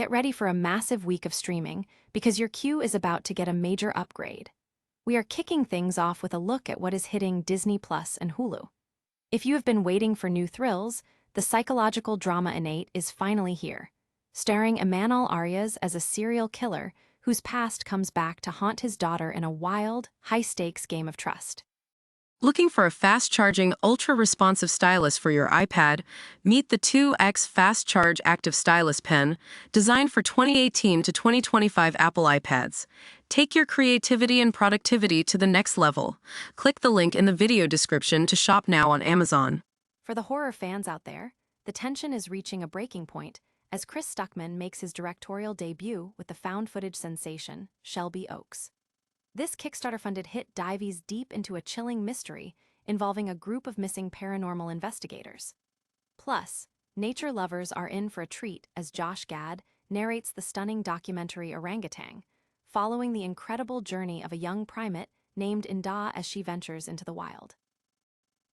Get ready for a massive week of streaming because your queue is about to get a major upgrade. We are kicking things off with a look at what is hitting Disney Plus and Hulu. If you have been waiting for new thrills, the psychological drama Innate is finally here, starring Amanal Arias as a serial killer whose past comes back to haunt his daughter in a wild, high-stakes game of trust. Looking for a fast-charging, ultra-responsive stylus for your iPad? Meet the 2X Fast Charge Active Stylus Pen, designed for 2018 to 2025 Apple iPads. Take your creativity and productivity to the next level. Click the link in the video description to shop now on Amazon. For the horror fans out there, the tension is reaching a breaking point as Chris Stuckman makes his directorial debut with the found-footage sensation, Shelby Oaks. This Kickstarter-funded hit dives deep into a chilling mystery involving a group of missing paranormal investigators. Plus, nature lovers are in for a treat as Josh Gad narrates the stunning documentary Orangutan, following the incredible journey of a young primate named Inda as she ventures into the wild.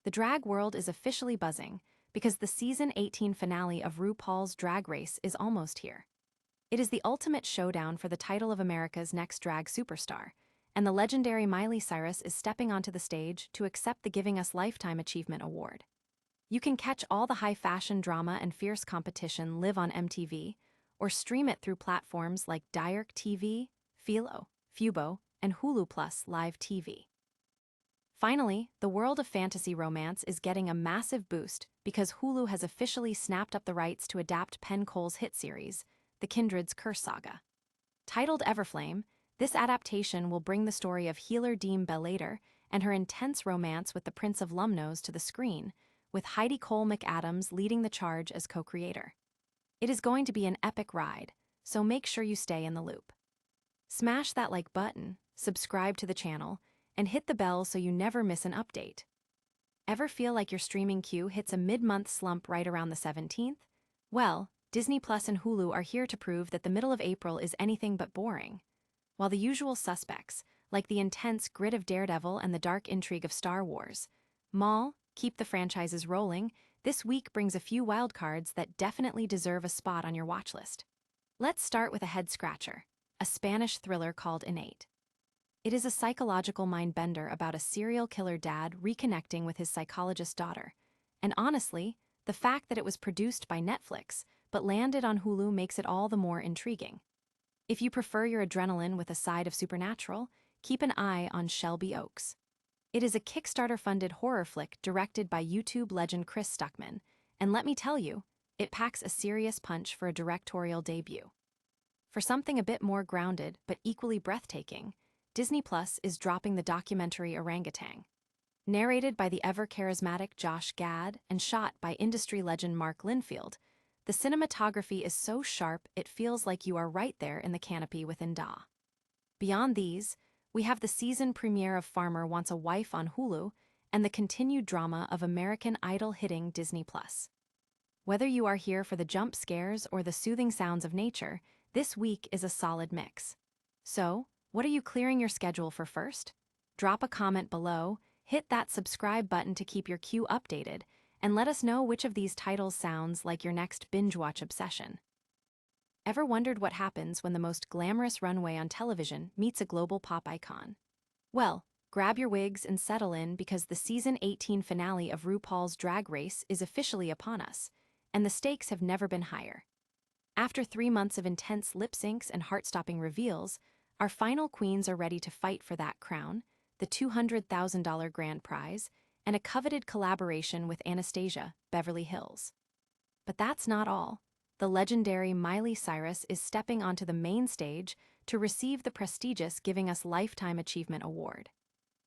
The drag world is officially buzzing because the season 18 finale of RuPaul's Drag Race is almost here. It is the ultimate showdown for the title of America's next drag superstar, and the legendary Miley Cyrus is stepping onto the stage to accept the Giving Us Lifetime Achievement Award. You can catch all the high-fashion drama and fierce competition live on MTV, or stream it through platforms like Direct TV, Philo, Fubo, and Hulu Plus Live TV. Finally, the world of fantasy romance is getting a massive boost because Hulu has officially snapped up the rights to adapt Penn Cole's hit series, The Kindred's Curse Saga. Titled Everflame, this adaptation will bring the story of healer Deem Bellator and her intense romance with the Prince of Lumnose to the screen, with Heidi Cole McAdams leading the charge as co-creator. It is going to be an epic ride, so make sure you stay in the loop. Smash that like button, subscribe to the channel, and hit the bell so you never miss an update. Ever feel like your streaming queue hits a mid-month slump right around the 17th? Well, Disney Plus and Hulu are here to prove that the middle of April is anything but boring. While the usual suspects, like the intense grit of Daredevil and the dark intrigue of Star Wars, keep the franchises rolling, this week brings a few wildcards that definitely deserve a spot on your watchlist. Let's start with a head-scratcher, a Spanish thriller called Innate. It is a psychological mind-bender about a serial killer dad reconnecting with his psychologist daughter, and honestly, the fact that it was produced by Netflix but landed on Hulu makes it all the more intriguing. If you prefer your adrenaline with a side of supernatural, keep an eye on Shelby Oaks. It is a Kickstarter-funded horror flick directed by YouTube legend Chris Stuckman, and let me tell you, it packs a serious punch for a directorial debut. For something a bit more grounded but equally breathtaking, Disney Plus is dropping the documentary Orangutan. Narrated by the ever-charismatic Josh Gad and shot by industry legend Mark Linfield, the cinematography is so sharp it feels like you are right there in the canopy with Inda. Beyond these, we have the season premiere of Farmer Wants a Wife on Hulu and the continued drama of American Idol hitting Disney+. Whether you are here for the jump scares or the soothing sounds of nature, this week is a solid mix. So, what are you clearing your schedule for first? Drop a comment below, hit that subscribe button to keep your queue updated, and let us know which of these titles sounds like your next binge-watch obsession. Ever wondered what happens when the most glamorous runway on television meets a global pop icon? Well, grab your wigs and settle in because the season 18 finale of RuPaul's Drag Race is officially upon us, and the stakes have never been higher. After 3 months of intense lip syncs and heart-stopping reveals, our final queens are ready to fight for that crown, the $200,000 grand prize, and a coveted collaboration with Anastasia, Beverly Hills. But that's not all. The legendary Miley Cyrus is stepping onto the main stage to receive the prestigious Giving Us Lifetime Achievement Award.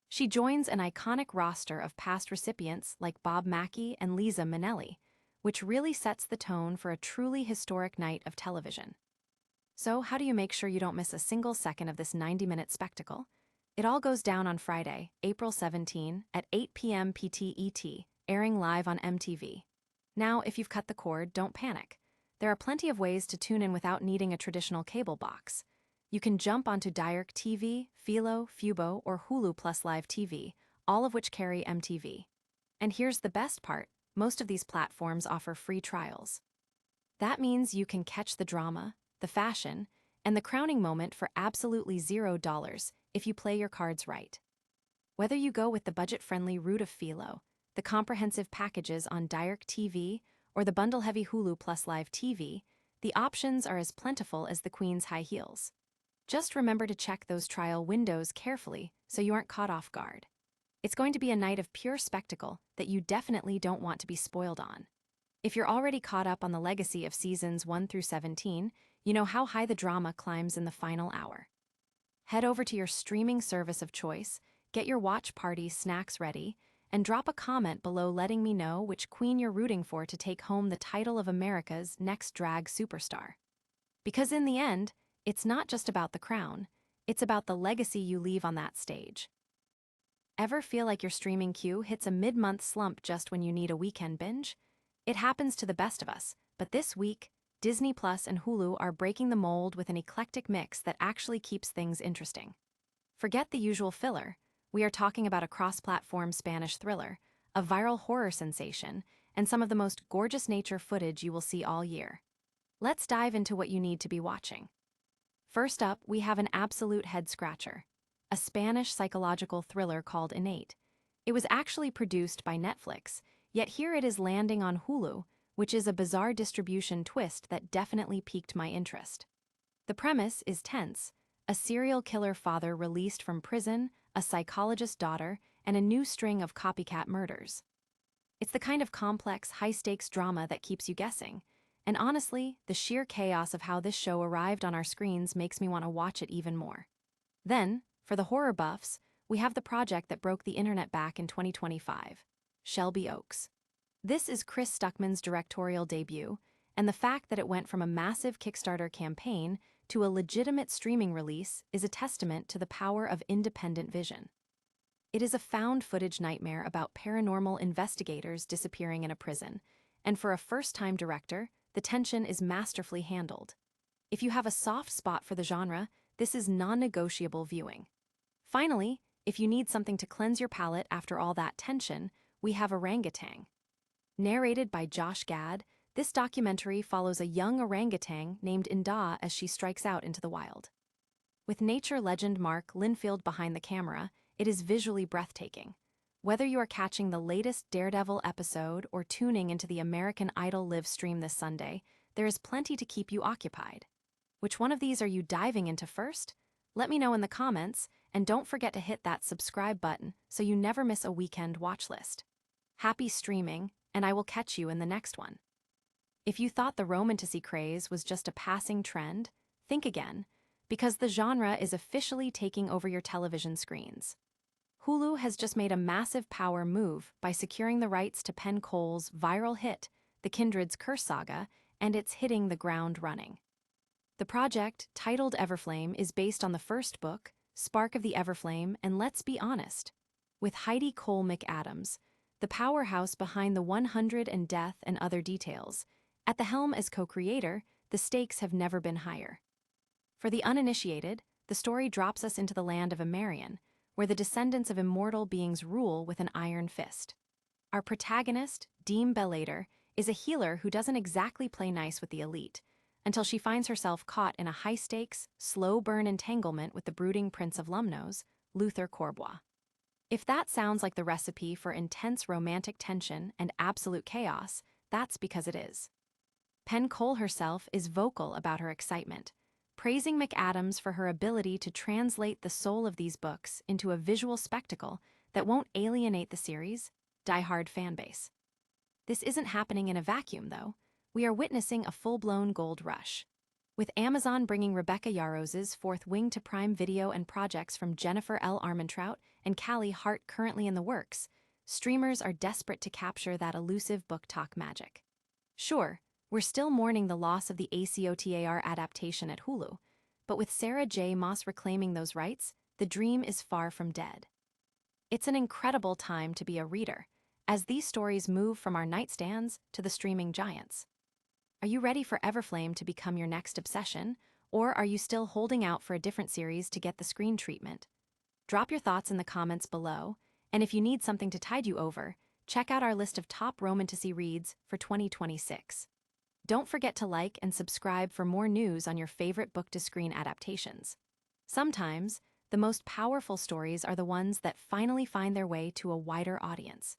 She joins an iconic roster of past recipients like Bob Mackie and Liza Minnelli, which really sets the tone for a truly historic night of television. So how do you make sure you don't miss a single second of this 90-minute spectacle? It all goes down on Friday, April 17, at 8 p.m. PT, airing live on MTV. Now, if you've cut the cord, don't panic. There are plenty of ways to tune in without needing a traditional cable box. You can jump onto Direct TV, Philo, Fubo, or Hulu Plus Live TV, all of which carry MTV. And here's the best part, most of these platforms offer free trials. That means you can catch the drama, the fashion, and the crowning moment for absolutely $0 if you play your cards right. Whether you go with the budget-friendly route of Philo, the comprehensive packages on Direct TV, or the bundle-heavy Hulu Plus Live TV, the options are as plentiful as the Queen's high heels. Just remember to check those trial windows carefully so you aren't caught off guard. It's going to be a night of pure spectacle that you definitely don't want to be spoiled on. If you're already caught up on the legacy of seasons 1 through 17, you know how high the drama climbs in the final hour. Head over to your streaming service of choice, get your watch party snacks ready, and drop a comment below letting me know which queen you're rooting for to take home the title of America's next drag superstar. Because in the end, it's not just about the crown, it's about the legacy you leave on that stage. Ever feel like your streaming queue hits a mid-month slump just when you need a weekend binge? It happens to the best of us, but this week, Disney Plus and Hulu are breaking the mold with an eclectic mix that actually keeps things interesting. Forget the usual filler. We are talking about a cross-platform Spanish thriller, a viral horror sensation, and some of the most gorgeous nature footage you will see all year. Let's dive into what you need to be watching. First up, we have an absolute head-scratcher, a Spanish psychological thriller called Innate. It was actually produced by Netflix, yet here it is landing on Hulu, which is a bizarre distribution twist that definitely piqued my interest. The premise is tense: a serial killer father released from prison, a psychologist's daughter, and a new string of copycat murders. It's the kind of complex, high-stakes drama that keeps you guessing, and honestly, the sheer chaos of how this show arrived on our screens makes me want to watch it even more. Then, for the horror buffs, we have the project that broke the internet back in 2025, Shelby Oaks. This is Chris Stuckman's directorial debut, and the fact that it went from a massive Kickstarter campaign to a legitimate streaming release is a testament to the power of independent vision. It is a found-footage nightmare about paranormal investigators disappearing in a prison, and for a first-time director, the tension is masterfully handled. If you have a soft spot for the genre, this is non-negotiable viewing. Finally, if you need something to cleanse your palate after all that tension, we have Orangutan. Narrated by Josh Gad, this documentary follows a young orangutan named Inda as she strikes out into the wild. With nature legend Mark Linfield behind the camera, it is visually breathtaking. Whether you are catching the latest Daredevil episode or tuning into the American Idol live stream this Sunday, there is plenty to keep you occupied. Which one of these are you diving into first? Let me know in the comments, and don't forget to hit that subscribe button so you never miss a weekend watch list. Happy streaming, and I will catch you in the next one. If you thought the Romantasy craze was just a passing trend, think again, because the genre is officially taking over your television screens. Hulu has just made a massive power move by securing the rights to Penn Cole's viral hit, The Kindred's Curse Saga, and it's hitting the ground running. The project, titled Everflame, is based on the first book, Spark of the Everflame, and let's be honest, with Heidi Cole McAdams, the powerhouse behind the 100 and Death and Other Details, at the helm as co-creator, the stakes have never been higher. For the uninitiated, the story drops us into the land of Amerian, where the descendants of immortal beings rule with an iron fist. Our protagonist, Deem Bellator, is a healer who doesn't exactly play nice with the elite, until she finds herself caught in a high-stakes, slow-burn entanglement with the brooding Prince of Lumnos, Luther Corbois. If that sounds like the recipe for intense romantic tension and absolute chaos, that's because it is. Penn Cole herself is vocal about her excitement, praising McAdams for her ability to translate the soul of these books into a visual spectacle that won't alienate the series' die-hard fanbase. This isn't happening in a vacuum, though. We are witnessing a full-blown gold rush. With Amazon bringing Rebecca Yaros's fourth wing to Prime Video and projects from Jennifer L. Armentrout and Callie Hart currently in the works, streamers are desperate to capture that elusive book talk magic. Sure, we're still mourning the loss of the ACOTAR adaptation at Hulu, but with Sarah J. Maas reclaiming those rights, the dream is far from dead. It's an incredible time to be a reader, as these stories move from our nightstands to the streaming giants. Are you ready for Everflame to become your next obsession, or are you still holding out for a different series to get the screen treatment? Drop your thoughts in the comments below, and if you need something to tide you over, check out our list of top Romantasy reads for 2026. Don't forget to like and subscribe for more news on your favorite book-to-screen adaptations. Sometimes, the most powerful stories are the ones that finally find their way to a wider audience.